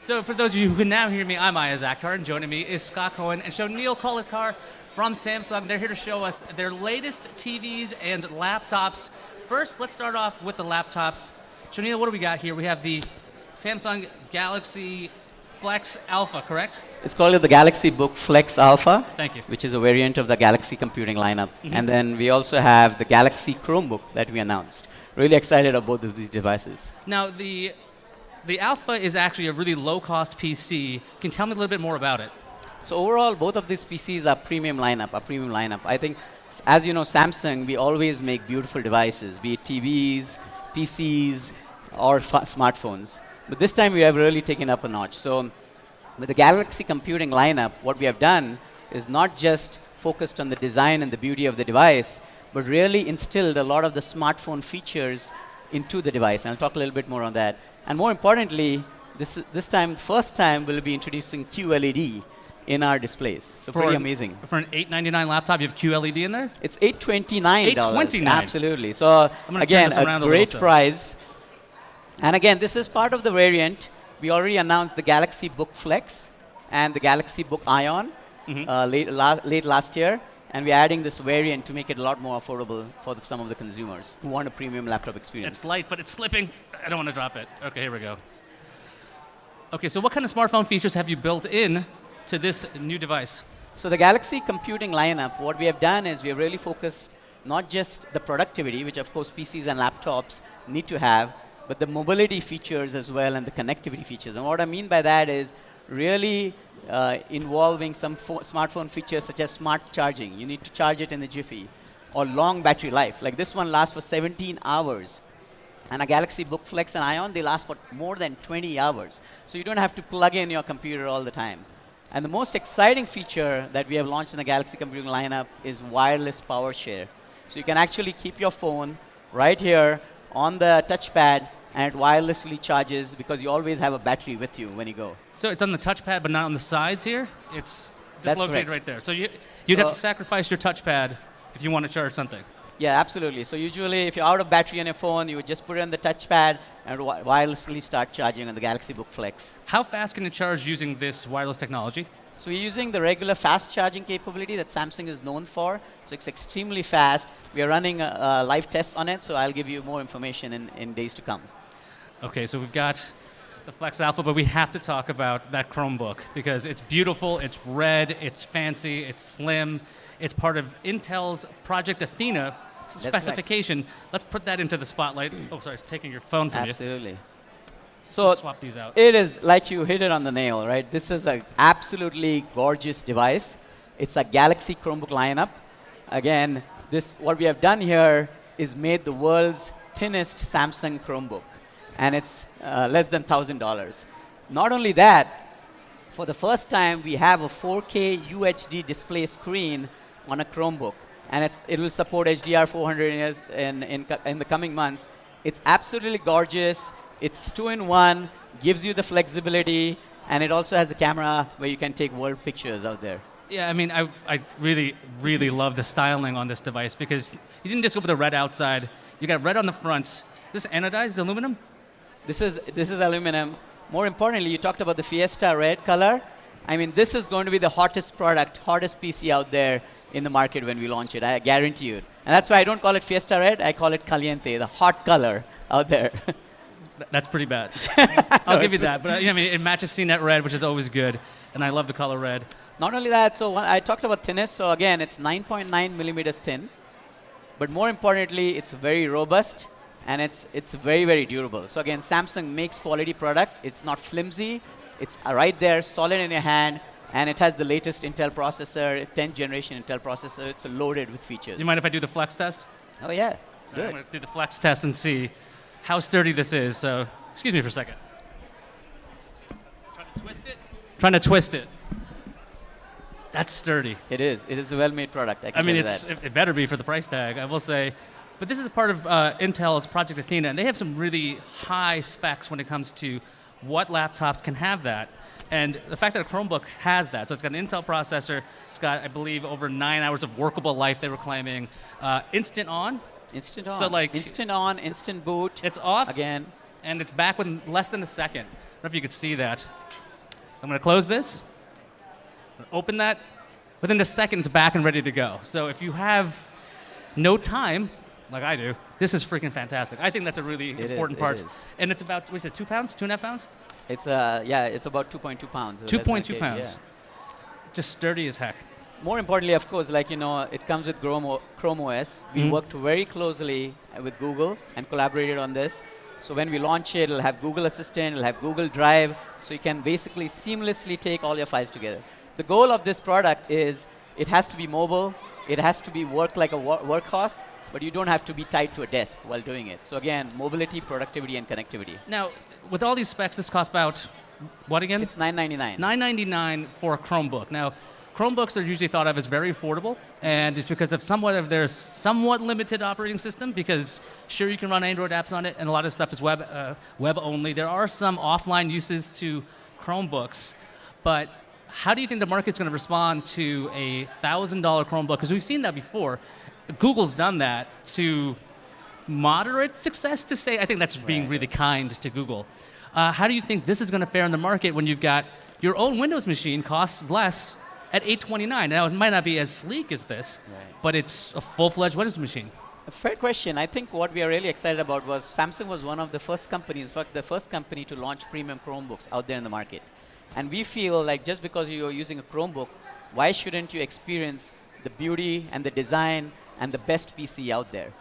So for those of you who can now hear me, I'm Ayaz Akhtar, and joining me is Scott Cohen and Shonil Kolakar from Samsung. They're here to show us their latest TVs and laptops. First, let's start off with the laptops. Shonil, what do we got here? We have the Samsung Galaxy Flex Alpha, correct? It's called the Galaxy Book Flex Alpha. Thank you. Which is a variant of the Galaxy computing lineup. And then we also have the Galaxy Chromebook that we announced. Really excited about both of these devices. Now, the Alpha is actually a really low-cost PC. Can you tell me a little bit more about it? So overall, both of these PCs are premium lineup, I think, as you know, Samsung, we always make beautiful devices, be it TVs, PCs, or smartphones. But this time we have really taken up a notch. So with the Galaxy computing lineup, what we have done is not just focused on the design and the beauty of the device, but really instilled a lot of the smartphone features into the device. And I'll talk a little bit more on that. And more importantly, this time, first time, we'll be introducing QLED in our displays. So pretty amazing. For an $899 laptop, you have QLED in there? It's $829. $829. Absolutely. So again, a great price. And again, this is part of the variant. We already announced the Galaxy Book Flex and the Galaxy Book Ion late last year. And we're adding this variant to make it a lot more affordable for some of the consumers who want a premium laptop experience. It's light, but it's slipping. I don't want to drop it. OK, here we go. OK, so what kind of smartphone features have you built in to this new device? So the Galaxy computing lineup, what we have done is we have really focused not just the productivity, which of course PCs and laptops need to have, but the mobility features as well and the connectivity features. And what I mean by that is really involving some smartphone features such as smart charging. You need to charge it in a jiffy. Or long battery life. Like this one lasts for 17 hours. And a Galaxy Book Flex and Ion, they last for more than 20 hours. So you don't have to plug in your computer all the time. And the most exciting feature that we have launched in the Galaxy computing lineup is wireless power share. So you can actually keep your phone right here on the touchpad, and it wirelessly charges because you always have a battery with you when you go. So it's on the touchpad, but not on the sides here? It's just located right there. So you'd have to sacrifice your touchpad if you want to charge something. Yeah, absolutely. So usually, if you're out of battery on your phone, you would just put it on the touchpad and wirelessly start charging on the Galaxy Book Flex. How fast can it charge using this wireless technology? So we're using the regular fast charging capability that Samsung is known for. So it's extremely fast. We are running a live test on it, so I'll give you more information in days to come. OK, so we've got the Flex Alpha, but we have to talk about that Chromebook because it's beautiful, it's red, it's fancy, it's slim. It's part of Intel's Project Athena specification. Let's put that into the spotlight. Oh, sorry, it's taking your phone from you. Absolutely. So let's swap these out. It is, like you hit it on the nail, right? This is an absolutely gorgeous device. It's a Galaxy Chromebook lineup. Again, what we have done here is made the world's thinnest Samsung Chromebook. And it's less than $1,000. Not only that, for the first time, we have a 4K UHD display screen on a Chromebook. And it will support HDR 400 in the coming months. It's absolutely gorgeous. It's 2-in-1, gives you the flexibility, and it also has a camera where you can take world pictures out there. Yeah, I mean, I really, really love the styling on this device because you didn't just go with the red outside. You got red on the front. This is anodized aluminum? This is aluminum. More importantly, you talked about the Fiesta red color. I mean, this is going to be the hottest product, hottest PC out there in the market when we launch it. I guarantee you. And that's why I don't call it Fiesta red. I call it Caliente, the hot color out there. That's pretty bad. I'll give you that. But I mean, it matches CNET red, which is always good. And I love the color red. Not only that, so I talked about thinness. So again, it's 9.9 millimeters thin. But more importantly, it's very robust. And it's very, very durable. So again, Samsung makes quality products. It's not flimsy. It's right there, solid in your hand. And it has the latest Intel processor, 10th generation Intel processor. It's loaded with features. You mind if I do the flex test? Oh, yeah. Good. I'm going to do the flex test and see how sturdy this is. So, excuse me for a second. Trying to twist it? Trying to twist it. That's sturdy. It is. It is a well-made product. I mean, it better be for the price tag, I will say. But this is a part of Intel's Project Athena, and they have some really high specs when it comes to what laptops can have that. And the fact that a Chromebook has that, so it's got an Intel processor, it's got, I believe, over 9 hours of workable life, they were claiming. Instant on. Instant on. So like instant on, instant boot. It's off. Again. And it's back within less than a second. know if you could see that. So I'm going to close this, open that. Within a second, it's back and ready to go. So if you have no time, like I do, this is freaking fantastic. I think that's a really important part. It is. And it's about, what is it, 2 pounds, 2.5 pounds? It's it's about 2.2 pounds. So 2.2 pounds. Yeah. Just sturdy as heck. More importantly, of course, like, it comes with Chrome OS. We worked very closely with Google and collaborated on this. So when we launch it, it'll have Google Assistant, it'll have Google Drive, so you can basically seamlessly take all your files together. The goal of this product is it has to be mobile, it has to be work like a workhorse, but you don't have to be tied to a desk while doing it. So again, mobility, productivity, and connectivity. Now, with all these specs, this costs about, what again? It's $999. $999 for a Chromebook. Now, Chromebooks are usually thought of as very affordable, and it's because of their somewhat limited operating system, because sure, you can run Android apps on it, and a lot of stuff is web only. There are some offline uses to Chromebooks, but how do you think the market's going to respond to a $1,000 Chromebook? Because we've seen that before. Google's done that to moderate success, to say. I think that's being really kind to Google. How do you think this is going to fare in the market when you've got your own Windows machine costs less at $829? Now, it might not be as sleek as this, but it's a full-fledged Windows machine. A fair question. I think what we are really excited about was Samsung was one of the first companies, in fact, the first company to launch premium Chromebooks out there in the market. And we feel like just because you're using a Chromebook, why shouldn't you experience the beauty and the design and the best PC out there?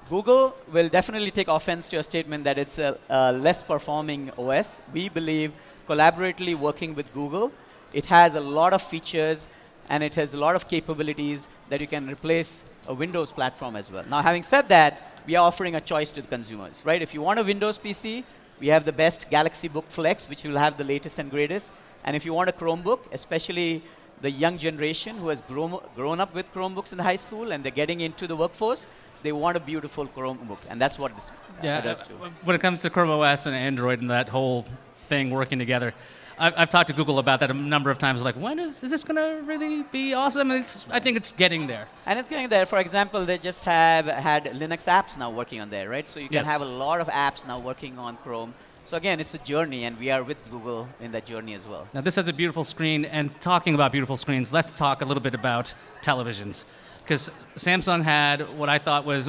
Google will definitely take offense to your statement that it's a less performing OS. We believe collaboratively working with Google, it has a lot of features and it has a lot of capabilities that you can replace a Windows platform as well. Now, having said that, we are offering a choice to the consumers, right? If you want a Windows PC, we have the best Galaxy Book Flex, which will have the latest and greatest. And if you want a Chromebook, especially the young generation who has grown up with Chromebooks in the high school and they're getting into the workforce, they want a beautiful Chromebook. And that's what this does too. When it comes to Chrome OS and Android and that whole thing working together, I've talked to Google about that a number of times. Like, when is this going to really be awesome? And I think it's getting there. And it's getting there. For example, they just have had Linux apps now working on there, right? So you can have a lot of apps now working on Chrome. So again, it's a journey, and we are with Google in that journey as well. Now, this has a beautiful screen, and talking about beautiful screens, let's talk a little bit about televisions. Because Samsung had what I thought was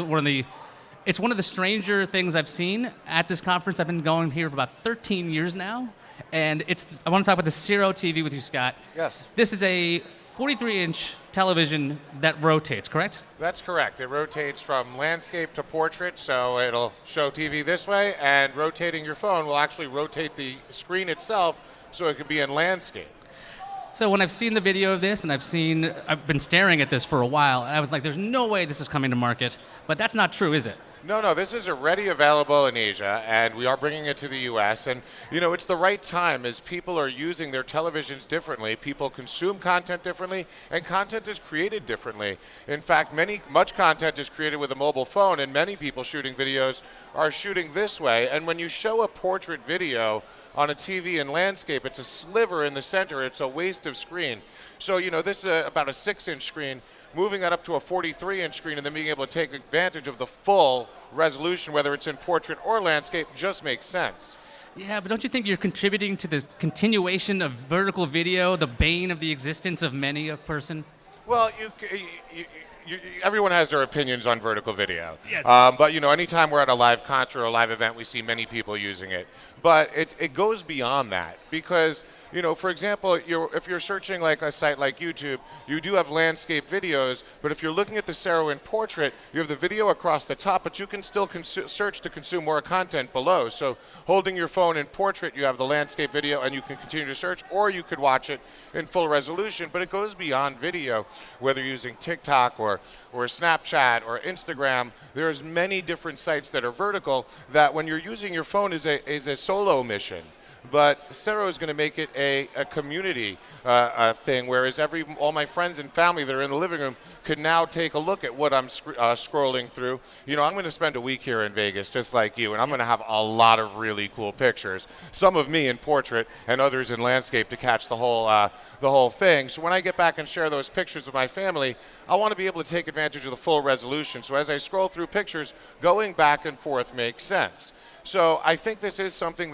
it's one of the stranger things I've seen at this conference. I've been going here for about 13 years now. And I want to talk about the Cero TV with you, Scott. Yes. This is a 43-inch television that rotates, correct? That's correct. It rotates from landscape to portrait, so it'll show TV this way, and rotating your phone will actually rotate the screen itself so it can be in landscape. So when I've seen the video of this, and I've been staring at this for a while, and I was like, there's no way this is coming to market. But that's not true, is it? No, this is already available in Asia, and we are bringing it to the U.S. And, it's the right time as people are using their televisions differently. People consume content differently, and content is created differently. In fact, much content is created with a mobile phone, and many people shooting videos are shooting this way. And when you show a portrait video on a TV in landscape, it's a sliver in the center. It's a waste of screen. So, this is about a 6-inch screen. Moving that up to a 43-inch screen and then being able to take advantage of the full resolution, whether it's in portrait or landscape, just makes sense. Yeah, but don't you think you're contributing to the continuation of vertical video, the bane of the existence of many a person? Well, everyone has their opinions on vertical video. Yes. But, anytime we're at a live concert or a live event, we see many people using it. But it goes beyond that because, for example, if you're searching like a site like YouTube, you do have landscape videos, but if you're looking at the Cero in portrait, you have the video across the top, but you can still search to consume more content below. So holding your phone in portrait, you have the landscape video, and you can continue to search, or you could watch it in full resolution, but it goes beyond video, whether you're using TikTok or Snapchat or Instagram. There's many different sites that are vertical that when you're using your phone is a solo mission. But Cero is going to make it a community thing, whereas all my friends and family that are in the living room could now take a look at what I'm scrolling through. I'm going to spend a week here in Vegas, just like you, and I'm going to have a lot of really cool pictures. Some of me in portrait and others in landscape to catch the whole thing. So when I get back and share those pictures with my family, I want to be able to take advantage of the full resolution. So as I scroll through pictures, going back and forth makes sense. So I think this is something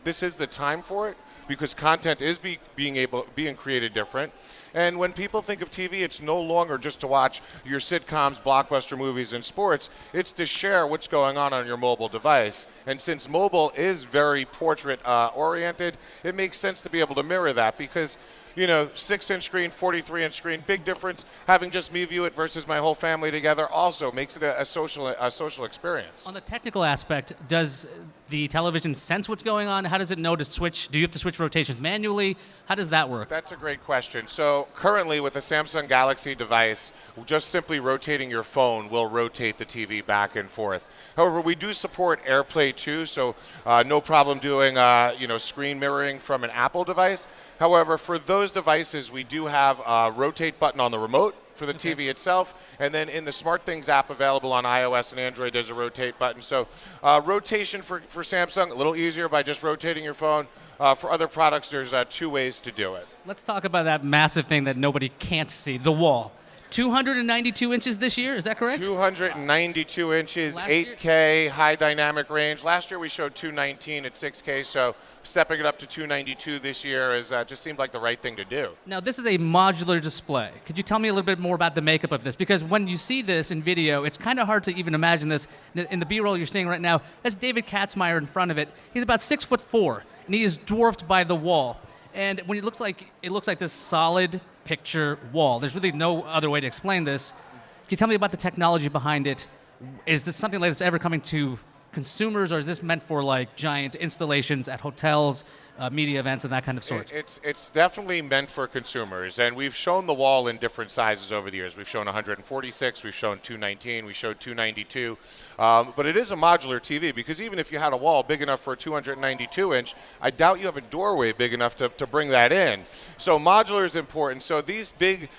this is the time for it, because content is being created different. And when people think of TV, it's no longer just to watch your sitcoms, blockbuster movies, and sports. It's to share what's going on your mobile device. And since mobile is very portrait oriented, it makes sense to be able to mirror that, because 6-inch screen, 43-inch screen, big difference. Having just me view it versus my whole family together also makes it a social experience. On the technical aspect, does the television sense what's going on? How does it know to switch? Do you have to switch rotations manually? How does that work? That's a great question. So currently with the Samsung Galaxy device, just simply rotating your phone will rotate the TV back and forth. However, we do support AirPlay too, so no problem doing screen mirroring from an Apple device. However, for those devices, we do have a rotate button on the remote for the TV itself, and then in the SmartThings app available on iOS and Android, there's a rotate button. So rotation for Samsung, a little easier by just rotating your phone. For other products, there's 2 ways to do it. Let's talk about that massive thing that nobody can't see, the wall. 292 inches this year, is that correct? 292 inches, 8K, high dynamic range. Last year we showed 219 at 6K, so stepping it up to 292 this year is just seemed like the right thing to do. Now, this is a modular display. Could you tell me a little bit more about the makeup of this? Because when you see this in video, it's kind of hard to even imagine this. In the B-roll you're seeing right now, that's David Katzmeyer in front of it. He's about 6'4", and he is dwarfed by the wall. And when it looks like this solid picture wall. There's really no other way to explain this. Can you tell me about the technology behind it? Is this something like this ever coming to consumers, or is this meant for like giant installations at hotels, media events, and that kind of sort? It's definitely meant for consumers, and we've shown the wall in different sizes over the years. We've shown 146, we've shown 219, we showed 292, but it is a modular TV, because even if you had a wall big enough for a 292-inch, I doubt you have a doorway big enough to bring that in. So modular is important. So these big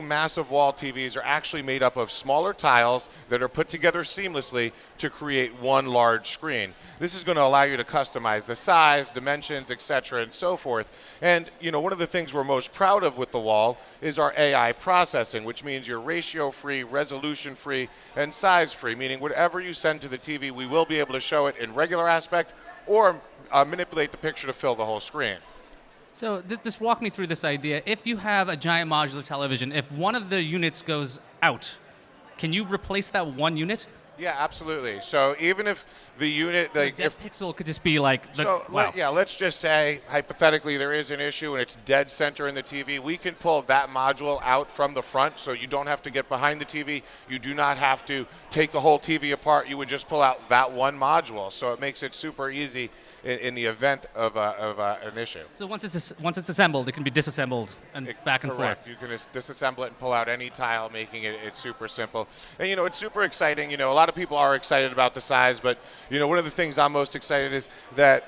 massive wall TVs are actually made up of smaller tiles that are put together seamlessly to create one large screen. This is going to allow you to customize the size, dimensions, etc., and so forth. And one of the things we're most proud of with the wall is our AI processing, which means you're ratio-free, resolution-free, and size-free, meaning whatever you send to the TV, we will be able to show it in regular aspect or manipulate the picture to fill the whole screen. So just walk me through this idea. If you have a giant modular television, if one of the units goes out, can you replace that one unit? Yeah, absolutely. So even if the unit, so the pixel could just be like, let's just say hypothetically there is an issue and it's dead center in the TV, we can pull that module out from the front, so you don't have to get behind the TV. You do not have to take the whole TV apart. You would just pull out that one module. So it makes it super easy in the event of an issue. So once it's assembled, it can be disassembled and back and correct. forth. You can disassemble it and pull out any tile, making it super simple. And it's super exciting. A lot of people are excited about the size, but one of the things I'm most excited is that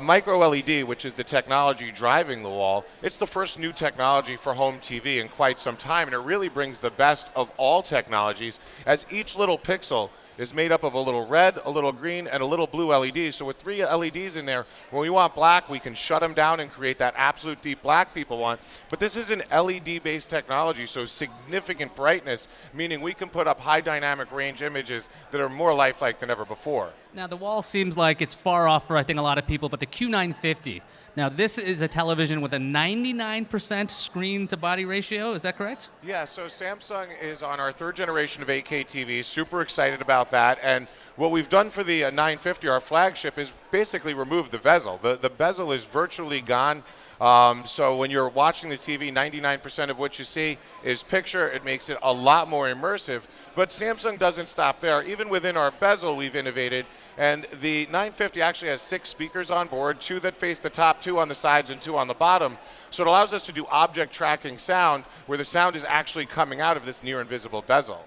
micro LED, which is the technology driving the wall, it's the first new technology for home TV in quite some time, and it really brings the best of all technologies, as each little pixel is made up of a little red, a little green, and a little blue LED. So with 3 LEDs in there, when we want black, we can shut them down and create that absolute deep black people want. But this is an LED-based technology, so significant brightness, meaning we can put up high dynamic range images that are more lifelike than ever before. Now, the wall seems like it's far off for, I think, a lot of people, but the Q950, now this is a television with a 99% screen-to-body ratio, is that correct? Yeah, so Samsung is on our 3rd generation of 8K TVs, super excited about that, and what we've done for the 950, our flagship, is basically remove the bezel. The bezel is virtually gone. So when you're watching the TV, 99% of what you see is picture. It makes it a lot more immersive. But Samsung doesn't stop there. Even within our bezel, we've innovated. And the 950 actually has 6 speakers on board, 2 that face the top, 2 on the sides, and 2 on the bottom. So it allows us to do object tracking sound, where the sound is actually coming out of this near invisible bezel.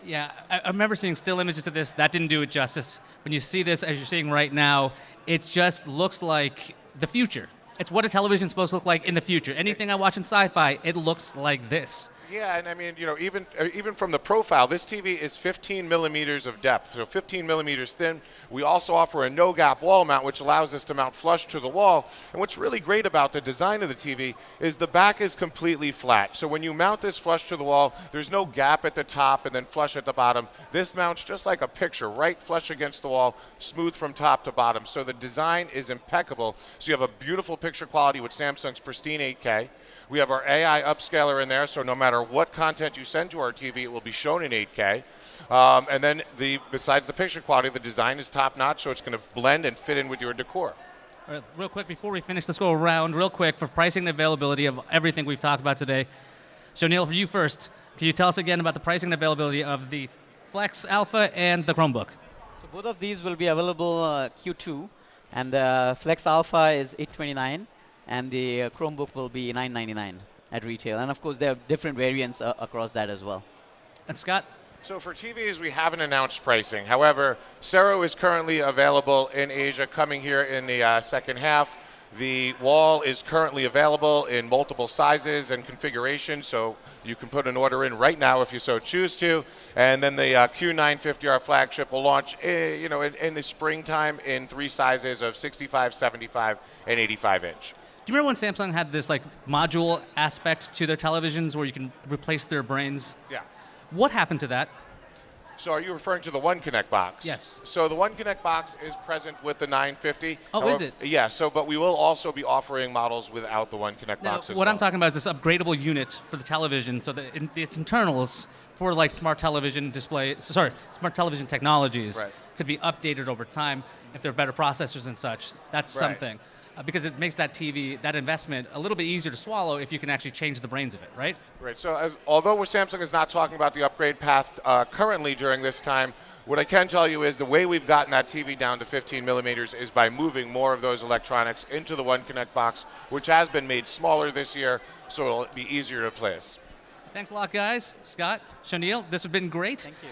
Yeah, I remember seeing still images of this. That didn't do it justice. When you see this, as you're seeing right now, it just looks like the future. It's what a television's supposed to look like in the future. Anything I watch in sci-fi, it looks like this. Yeah, and I mean, even from the profile, this TV is 15 millimeters of depth, so 15 millimeters thin. We also offer a no-gap wall mount, which allows us to mount flush to the wall. And what's really great about the design of the TV is the back is completely flat. So when you mount this flush to the wall, there's no gap at the top and then flush at the bottom. This mounts just like a picture, right flush against the wall, smooth from top to bottom. So the design is impeccable. So you have a beautiful picture quality with Samsung's pristine 8K. We have our AI upscaler in there, so no matter what content you send to our TV, it will be shown in 8K. And then besides the picture quality, the design is top-notch, so it's going to blend and fit in with your decor. All right, real quick, before we finish, let's go around real quick for pricing and availability of everything we've talked about today. Shonil, for you first, can you tell us again about the pricing and availability of the Flex Alpha and the Chromebook? So both of these will be available Q2, and the Flex Alpha is $829. And the Chromebook will be $999 at retail. And of course, there are different variants across that as well. And Scott? So for TVs, we haven't announced pricing. However, Cero is currently available in Asia, coming here in the second half. The wall is currently available in multiple sizes and configurations, so you can put an order in right now if you so choose to. And then the Q950, our flagship, will launch in the springtime in 3 sizes of 65, 75, and 85 inch. Do you remember when Samsung had this like module aspect to their televisions where you can replace their brains? Yeah. What happened to that? So are you referring to the One Connect box? Yes. So the One Connect box is present with the 950. Oh, However, is it? Yeah, but we will also be offering models without the One Connect Now, box as what well. I'm talking about is this upgradable unit for the television, so that its internals for like smart television smart television technologies Right. could be updated over time if there are better processors and such. That's Right. something. Because it makes that TV, that investment, a little bit easier to swallow if you can actually change the brains of it, right? Right. So although Samsung is not talking about the upgrade path currently during this time, what I can tell you is the way we've gotten that TV down to 15 millimeters is by moving more of those electronics into the One Connect box, which has been made smaller this year, so it'll be easier to place. Thanks a lot, guys. Scott, Shonil, this has been great. Thank you.